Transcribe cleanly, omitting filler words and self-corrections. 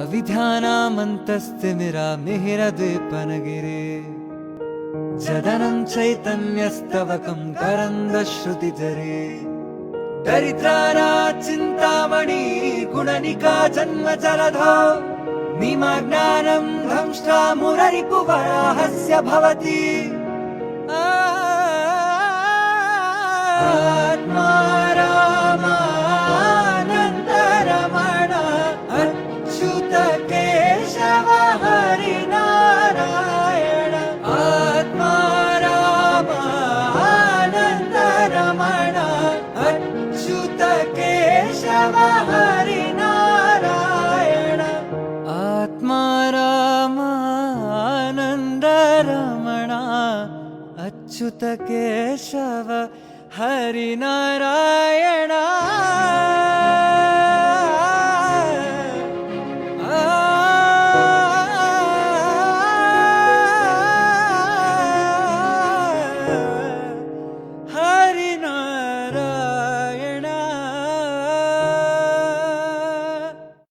अविध्यानामन्तस्तिमिरामिहिरद्वीपनगिरे जदनं चैतन्यस्तवकं करन्दश्रुतिजरे दरिद्रानाचिन्तामणि गुणनिका जन्मजलधौ निमग्नानं दंष्ट्रा मुररिपुवराहस्य भवति आत्मा रामानन्दरमण अच्युत केशव हरिनारायण आत्मा रामानन्दरमण अच्युत केशव हरिनारायण आत्मा रामानन्दरमण अच्युत केशव हरिनारायण।